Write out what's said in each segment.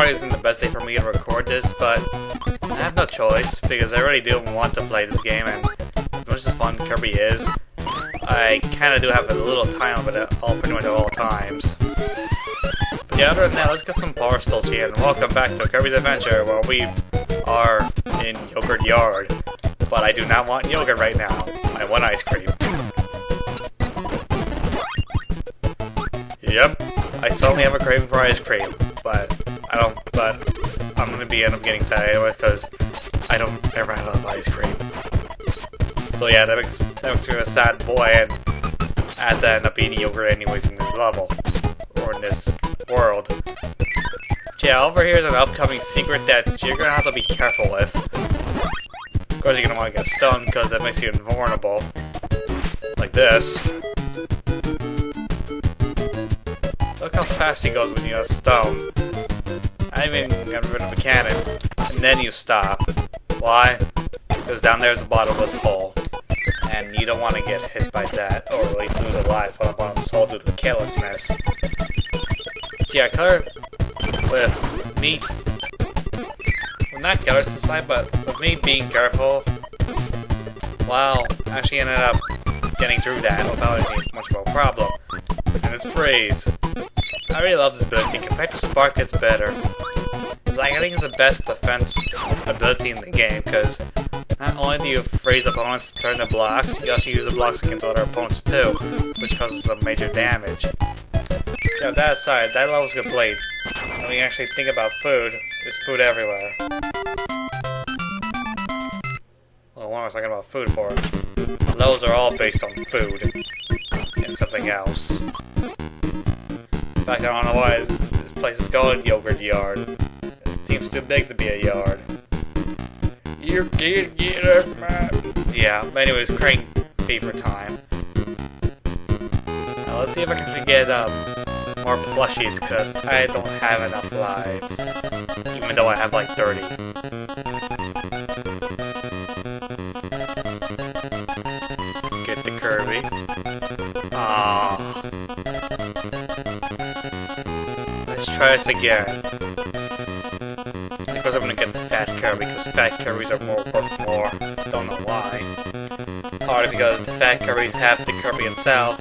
probably isn't the best day for me to record this, but I have no choice because I really do want to play this game, and as much as fun Kirby is, I kind of do have a little time with it pretty much at all times. But yeah, other than that, let's get some power stills here, and welcome back to Kirby's Adventure, where we are in Yogurt Yard. But I do not want yogurt right now. I want ice cream. Yep, I suddenly have a craving for ice cream, but I'm gonna end up getting sad anyway because I don't ever have enough ice cream. So yeah, that makes me a sad boy, and I have to end up eating yogurt anyways in this level, or in this world. Yeah, over here is an upcoming secret that you're gonna have to be careful with. Of course, you're gonna want to get stung because that makes you invulnerable, like this. Look how fast he goes when you get stoned. I even got rid of a cannon, and then you stop. Why? Because down there's a bottomless hole, and you don't want to get hit by that, or at least lose a life on a bottomless hole due to carelessness. Yeah, color with me, well, not careless this time, but with me being careful, well, actually ended up getting through that without any much of a problem. And it's freeze. I really love this ability. Compared to Spark, it's better. I think it's the best defense ability in the game, because not only do you freeze opponents to turn the blocks, you also use the blocks against other opponents too, which causes some major damage. Yeah, that aside, that level's complete. When you actually think about food, there's food everywhere. Well, what was I talking about food for? Levels are all based on food and something else. In fact, I don't know why this place is called Yogurt Yard. It seems too big to be a yard. You can't get it, man. Yeah, but anyways, Crane fever time. Now let's see if I can get more plushies, because I don't have enough lives. Even though I have like 30. Get the Kirby. Aww. Let's try this again. Of course I'm gonna get the Fat Kirby, because Fat Kirbys are worth more. Don't know why. Partly because the Fat Kirbys have the Kirby itself,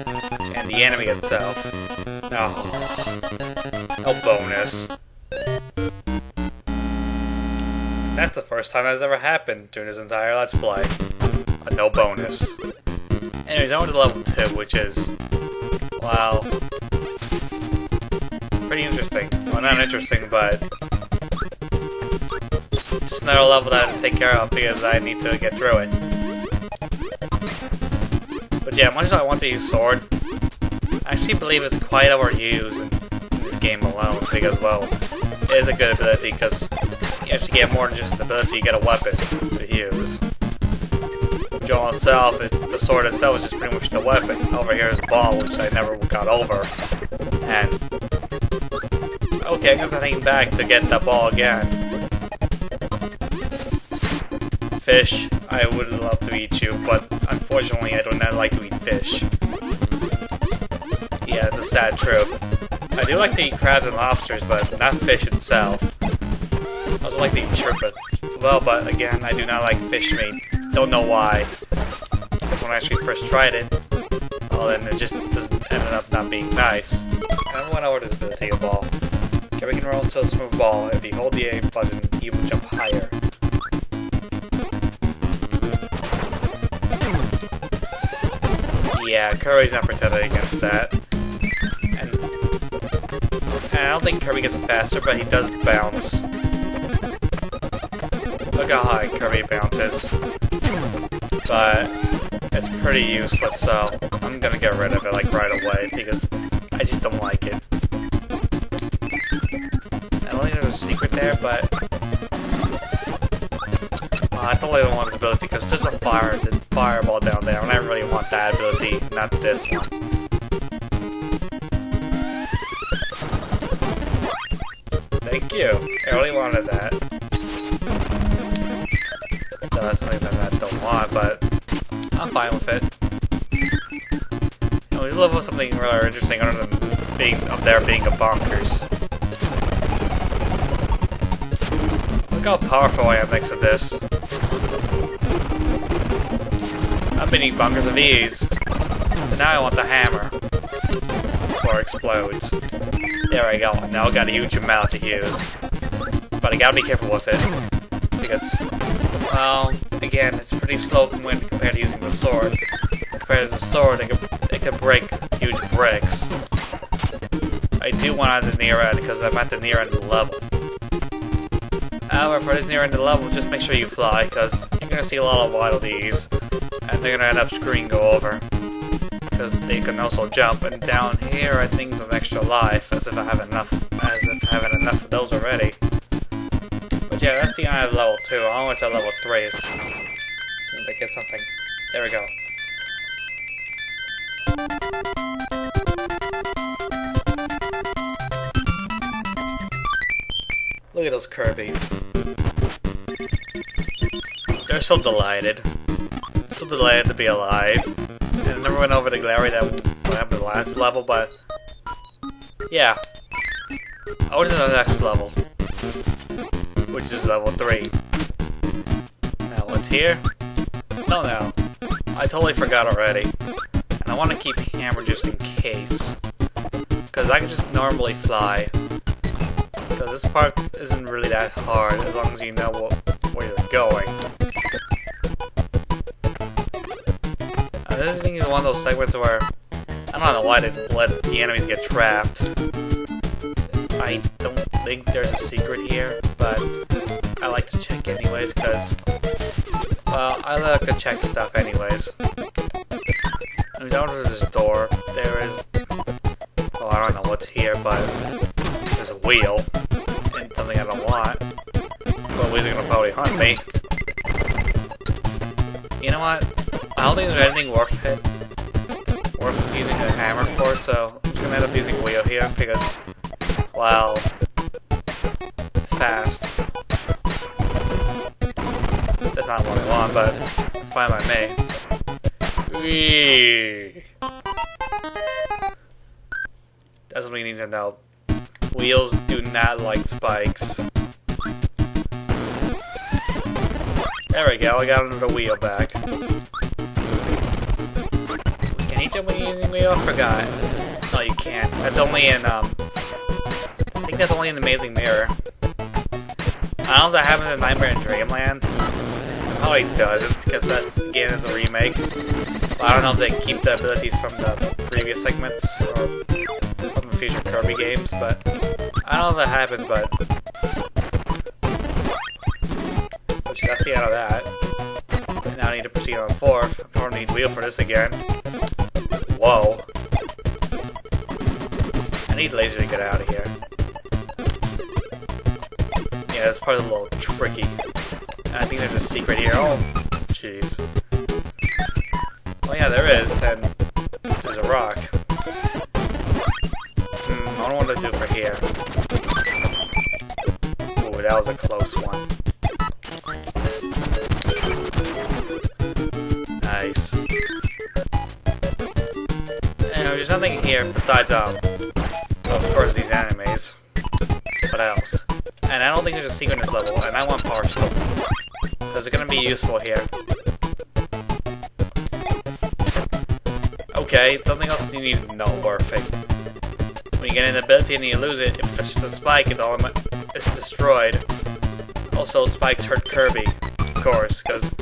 and the enemy itself. Oh, no bonus. That's the first time that's ever happened during this entire Let's Play. A no bonus. Anyways, on to level 2, which is, wow, pretty interesting. Well, not interesting, but just another level that I have to take care of because I need to get through it. But yeah, much as I want to use Sword, I actually believe it's quite overused in this game alone, because, well, it is a good ability, because you actually get more than just an ability, you get a weapon to use. Joel itself, the sword itself is just pretty much the weapon. Over here is a ball, which I never got over. And, okay, I guess I'm heading back to get that ball again. Fish, I would love to eat you, but unfortunately I do not like to eat fish. Yeah, it's a sad truth. I do like to eat crabs and lobsters, but not fish itself. I also like to eat shrimp as well, but again, I do not like fish meat. Don't know why. That's when I actually first tried it. Well, then it just ended up not being nice. And I went over this ability a ball. Kirby can roll into a smooth ball. If you hold the A button, he will jump higher. Yeah, Kirby's not protected against that. And I don't think Kirby gets faster, but he does bounce. Look how high Kirby bounces. But it's pretty useless, so I'm gonna get rid of it like right away because I just don't like it. I don't think there's a secret there, but I totally don't want this ability because there's a fireball down there, and I really want that ability, not this one. Thank you. I really wanted that. No, that's something that I don't want, but I'm fine with it. This level is something rather interesting other than being up there being a bonkers. Look how powerful I am thanks to this. I've been eating bunkers of these. But now I want the hammer. Before it explodes. There I go. Now I got a huge amount to use. But I gotta be careful with it. Because, well, again, it's pretty slow when compared to using the sword. Compared to the sword, it can break huge bricks. I do want at the near end because I'm at the near end of the level. However, for this near end of the level, just make sure you fly because you're gonna see a lot of Waddle Dees, and they're gonna end up screwing go over because they can also jump. And down here, I think it's an extra life, as if I haven't enough of those already. But yeah, that's the end of level 2. I went to level 3 as soon as I get something. There we go. Look at those Kirbys. They're so delighted. So delighted to be alive. And I never went over the glory that what happened in the last level, but yeah. I went to the next level, which is level 3. Now what's here? No. I totally forgot already. And I want to keep hammer just in case. Because I can just normally fly. Because this part isn't really that hard as long as you know where you're going. This thing is one of those segments where I don't know why they let the enemies get trapped. I don't think there's a secret here, but I like to check anyways because, well, I like to check stuff anyways. I mean, down to this door, there is, well, I don't know what's here, but there's a wheel. And something I don't want. But wheels are gonna probably hunt me. You know what? I don't think there's anything worth using a hammer for, so I'm just gonna end up using a wheel here because, well, it's fast. That's not what I want, but it's fine by me. Whee! That's what we need to know. Wheels do not like spikes. There we go, I got another wheel back. Can you jump when you're using wheel? I forgot. No, you can't. That's only in, I think that's only in Amazing Mirror. I don't know if that happens in Nightmare in Dreamland. It probably doesn't, because that's, again, is a remake. But I don't know if they keep the abilities from the previous segments, or from the future Kirby games, but I don't know if that happens, but that's the end of that. And now I need to proceed on 4th. I probably need wheel for this again. Whoa. I need laser to get out of here. Yeah, it's probably a little tricky. I think there's a secret here. Oh, jeez. Oh yeah, there is, and there's a rock. I don't want to do for here. Ooh, that was a close one. Nice. Anyway, there's nothing here besides, of course, these enemies. What else? And I don't think there's a secret in this level, and I want Power Stone. Because it's gonna be useful here. Okay, something else you need to know, perfect. When you get an ability and you lose it, if it's just a spike, it's destroyed. Also, spikes hurt Kirby, of course, because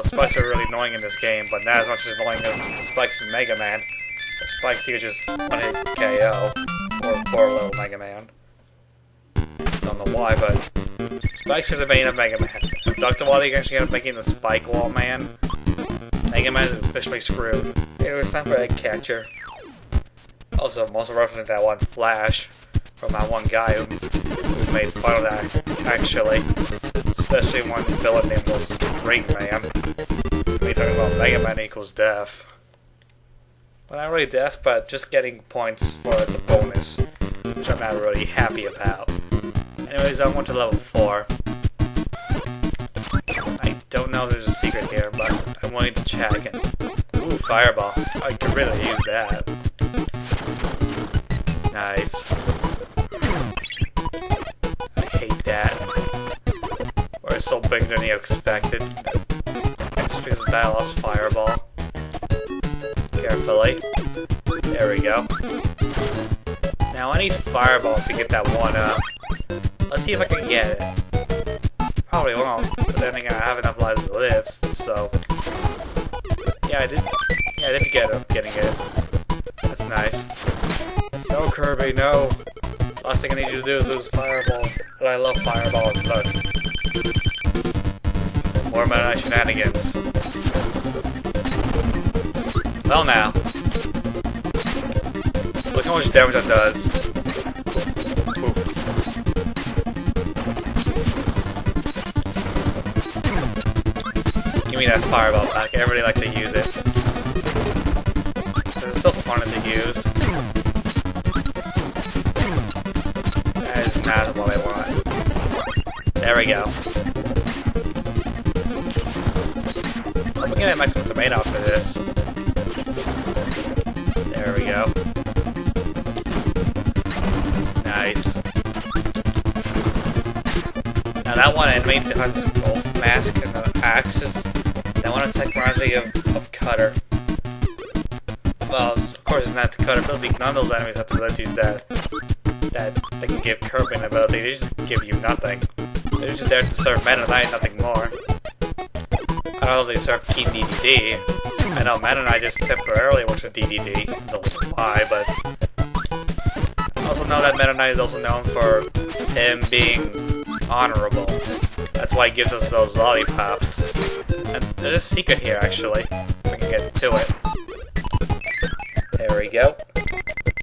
spikes are really annoying in this game, but not as much as annoying as the spikes in Mega Man. The spikes here just one-hit KO, or poor little Mega Man. Don't know why, but spikes are the main of Mega Man. If Dr. Wily actually ended up making the Spike Wall Man, Mega Man is especially screwed. It was time for Egg Catcher. Also, I'm also referencing that one Flash from that one guy who made fun of that, actually. Especially one villain named was Ring Man. We're talking about Mega Man equals death. Well, not really death, but just getting points for as a bonus, which I'm not really happy about. Anyways, I went to level 4. I don't know if there's a secret here, but I wanted to check it. Ooh, Fireball. I could really use that. Nice. I hate that. so bigger than you expected. Just because of that, I lost Fireball. Carefully. There we go. Now I need Fireball to get that one up. Let's see if I can get it. Probably won't, but then again, I have enough lives to live, so... Yeah, I did getting it. That's nice. No, Kirby, no! Last thing I need you to do is lose Fireball. But I love Fireball and Blood. More Meta Knight shenanigans. Well now. Look how much damage that does. Oof. Give me that Fireball back. I really like to use it. It's still fun to use. That is not what I want. There we go. We're gonna make some tomato after this. There we go. Nice. Now that one enemy that has this golf mask and the axes, that one attack reminds me of Cutter. Well, of course it's not the Cutter ability. None of those enemies have the abilities that they can give Kirby an ability. They just give you nothing. They're just there to serve Meta Knight, nothing more. I don't know if they serve Keen DDD. I know Meta Knight just temporarily works with DDD. Don't know why, but... I also know that Meta Knight is also known for him being honorable. That's why he gives us those lollipops. And there's a secret here, actually. If I can get to it. There we go.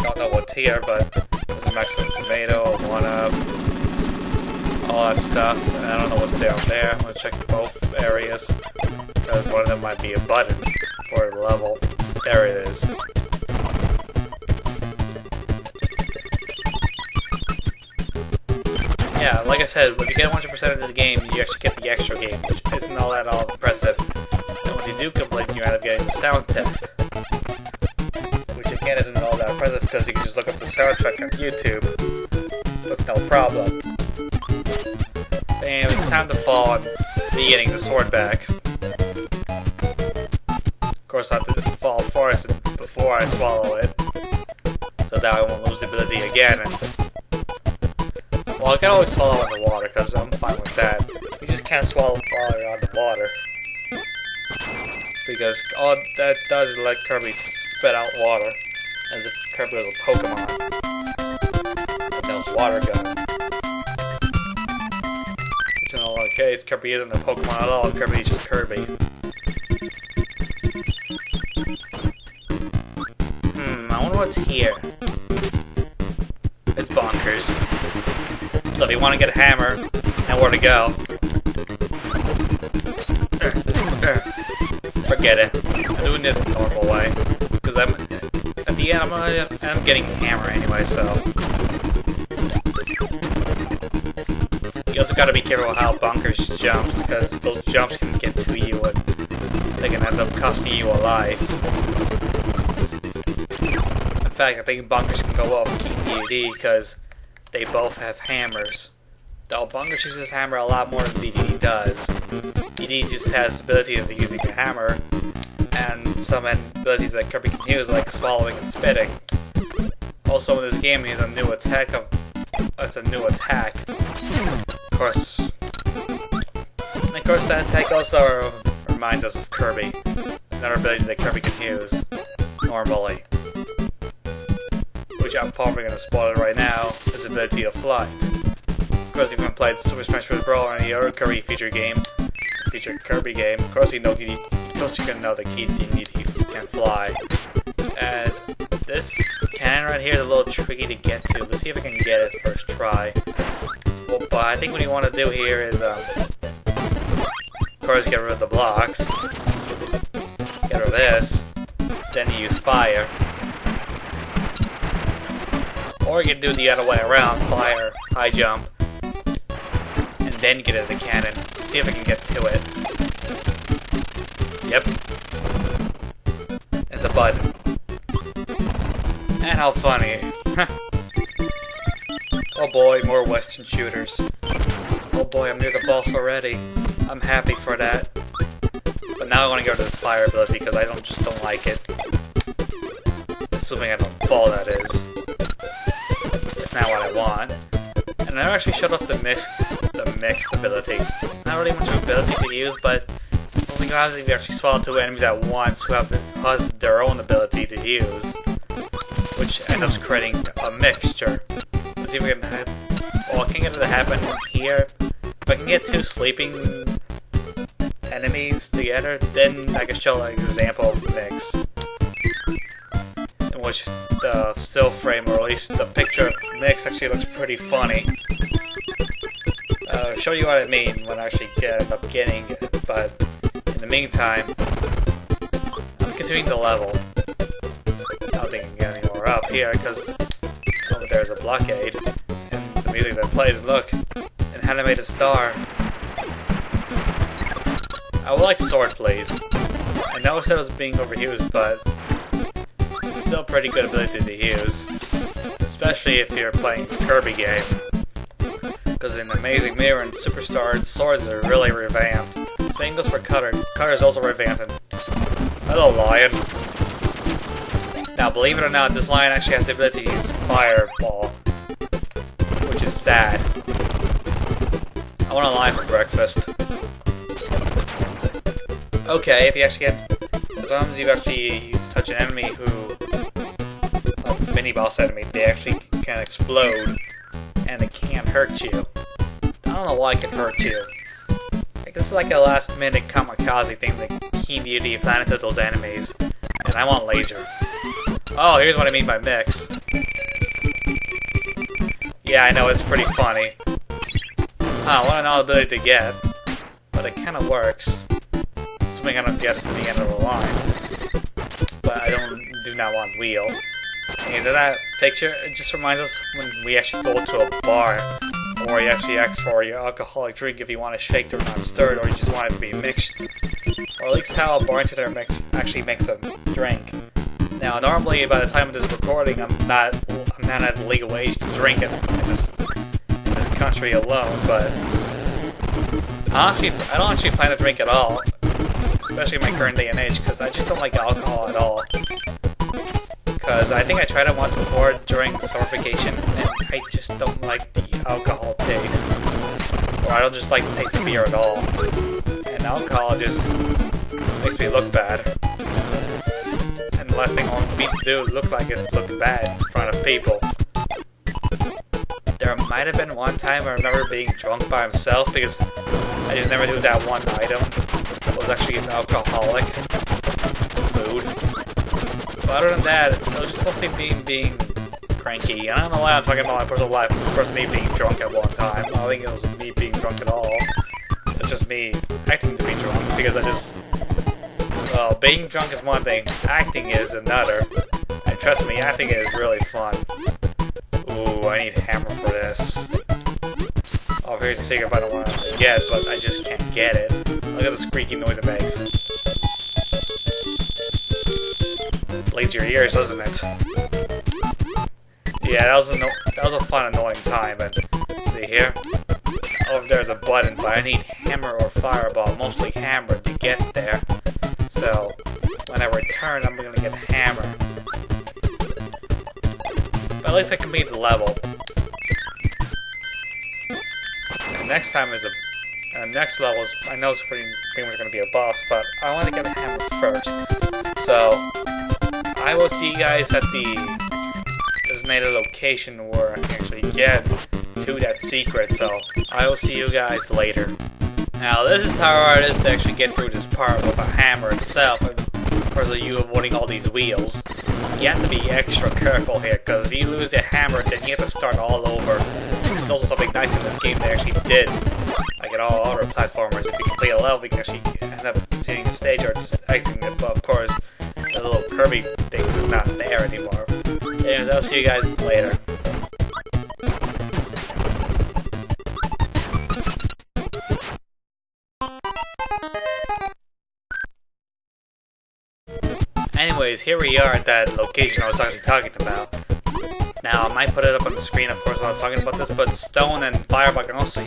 Don't know what's here, but there's a maximum tomato, a 1-up, all that stuff. And I don't know what's down there. I'm gonna check both areas. Because one of them might be a button for the level. There it is. Yeah, like I said, when you get 100% of this game, you actually get the extra game, which isn't all that impressive. And when you do complete, you end up getting the sound text. Which again isn't all that impressive because you can just look up the soundtrack on YouTube with no problem. But anyway, it's time to fall and be getting the sword back. Of course, I have to fall first before I swallow it, so that I won't lose the ability again. Well, I can always swallow underwater, because I'm fine with that. You just can't swallow while you're underwater. Because all that does is let Kirby spit out water, as if Kirby was a Pokemon. But that was water gun. Which in all case, Kirby isn't a Pokemon at all, Kirby is just Kirby. I wonder what's here. It's bonkers. So if you want to get a hammer, and where to go, forget it. I'm doing it the normal way, because at the end I'm getting a hammer anyway. So you also got to be careful how bonkers jumps, because those jumps can get to you and they can end up costing you a life. In fact, I think bonkers can go up King DDD because they both have hammers. Though Bonkers uses his hammer a lot more than DDD does. DDD just has the ability of using a hammer, and some abilities that Kirby can use, like swallowing and spitting. Also in this game, he has a new attack. It's a new attack. Of course, that attack also reminds us of Kirby. Another ability that Kirby can use normally. Which I'm probably going to spoil it right now, is the ability of flight. Of course, if you haven't played Super Smash Bros. Brawl or any other Kirby featured Kirby game, of course you know can know that DDD can fly. And this cannon right here is a little tricky to get to. Let's see if I can get it first try. Well, but I think what you want to do here is, of course, get rid of the blocks. Get rid of this. Then you use fire. Or you can do the other way around, fire, high jump, and then get at the cannon. See if I can get to it. Yep. And the button. And how funny. Oh boy, more Western shooters. Oh boy, I'm near the boss already. I'm happy for that. But now I want to go to this fire ability because I just don't like it. Assuming I don't fall, that is. It's not what I want. And I actually shut off the mixed ability. It's not really much of an ability to use, but mostly guys, if you actually swallow two enemies at once who has their own ability to use, which ends up creating a mixture. Let's see if we can have. Well, I can get it to happen here. If I can get two sleeping enemies together, then I can show an example of mix. In which the still frame, or at least the picture mix, actually looks pretty funny. I'll show you what I mean when I actually end up getting it, but in the meantime, I'm continuing the level. I don't think I can get any more up here, because over there's a blockade, and the music that plays, look, an animated star. I would like sword, please. I know I said it was being overused, but it's still a pretty good ability to use, especially if you're playing a Kirby game. Because in Amazing Mirror and Superstar, swords are really revamped. Same goes for Cutter. Cutter's also revamped. And hello, Lion. Now, believe it or not, this Lion actually has the ability to use Fireball, which is sad. I want a lion for breakfast. Okay, if you actually get, as long as you actually touch an enemy who, a mini boss enemy, they actually can explode, and it can't hurt you. I don't know why it can hurt you. Like, this is like a last minute kamikaze thing that keyed the planet to those enemies, and I want laser. Oh, here's what I mean by mix. Yeah, I know, it's pretty funny. I want an ability to get, but it kinda works. Assuming I don't get it to the end of the line. But I do not want wheel. Okay, so that picture, it just reminds us when we actually go to a bar, or you actually ask for your alcoholic drink if you want it shaked or not stirred, or you just want it to be mixed. Or at least how a bartender actually makes a drink. Now, normally by the time of this recording, I'm not at the legal age to drink it in this country alone, but I don't actually plan to drink at all, especially in my current day and age, because I just don't like alcohol at all. Because I think I tried it once before during the summer vacation, and I just don't like the alcohol taste. Or I don't just like the taste of beer at all. And alcohol just makes me look bad. And the last thing I want me to do look like is look bad in front of people. There might have been one time I remember being drunk by himself because I just never knew that one item was actually an alcoholic food. But other than that, it was just mostly being cranky. And I don't know why I'm talking about my personal life versus me being drunk at one time. I don't think it was me being drunk at all. It's just me acting to be drunk because I just... Well, being drunk is one thing, acting is another. And trust me, acting is really fun. Ooh, I need a hammer for this. Oh, here's the secret I don't want to get, but I just can't get it. Look at the squeaky noise it makes. Bleeds your ears, doesn't it? Yeah, that was a fun, annoying time, but see here? Over there's a button, but I need hammer or fireball, mostly hammer to get there. So, when I return, I'm gonna get hammer. But at least I can beat the level. And next time is next level is, I know it's pretty much gonna be a boss, but I want to get a hammer first. So, I will see you guys at the designated location where I can actually get to that secret, so I will see you guys later. Now, this is how hard it is to actually get through this part with a hammer itself, because of you avoiding all these wheels. You have to be extra careful here, because if you lose the hammer, then you have to start all over. There's also something nice in this game they actually did, like in all other platformers. If you complete a level, you can actually end up continuing the stage or just exiting it, but of course, the little Kirby thing is not there anymore. Anyways, I'll see you guys later. Anyways, here we are at that location I was actually talking about. Now, I might put it up on the screen, of course, while I'm talking about this, but Stone and Fireball can also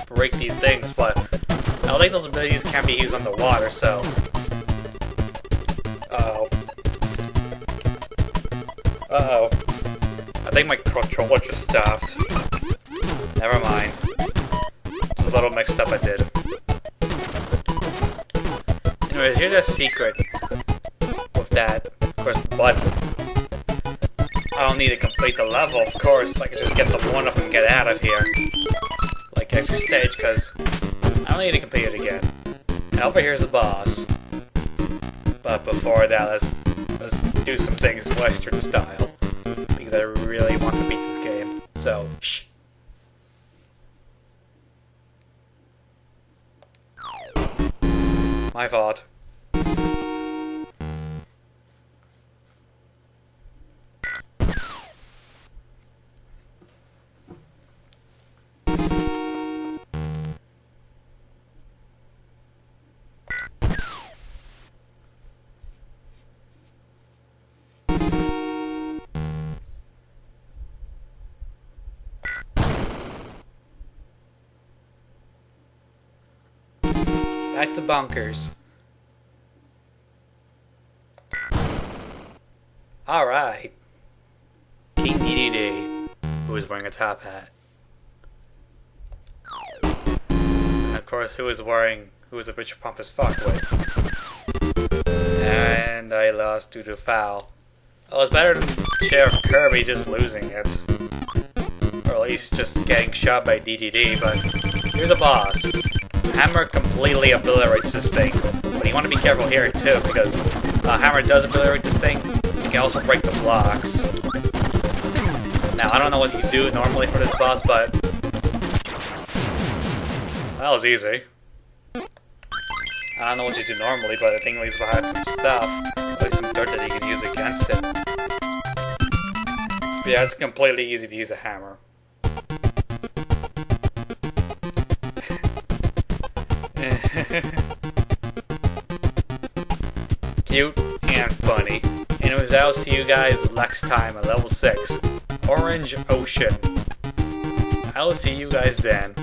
break these things, but I don't think those abilities can be used underwater, so... Uh-oh. Uh-oh. I think my controller just stopped. Never mind. Just a little mixed up I did. Anyways, here's a secret with that. Of course, the button. I don't need to complete the level, of course. I can just get the 1-up and get out of here. Like exit stage, because I don't need to complete it again. And over here's the boss. But before that, let's do some things Western style. Because I really want to beat this game. So, shh. My fault. Back to bunkers. Alright. King DDD, who is wearing a top hat. And of course, who is a rich pompous fuck with. And I lost due to foul. Well, it's better than Sheriff Kirby just losing it. Or at least just getting shot by DDD, but here's a boss. Hammer completely obliterates this thing, but you want to be careful here too, because Hammer does obliterate this thing. You can also break the blocks. Now, I don't know what you do normally for this boss, but that was easy. I don't know what you do normally, but I think at least we'll have some stuff, at least some dirt that you can use against it. But yeah, it's completely easy to use a hammer. Cute and funny. Anyways, I'll see you guys next time at level 6, Orange Ocean. I'll see you guys then.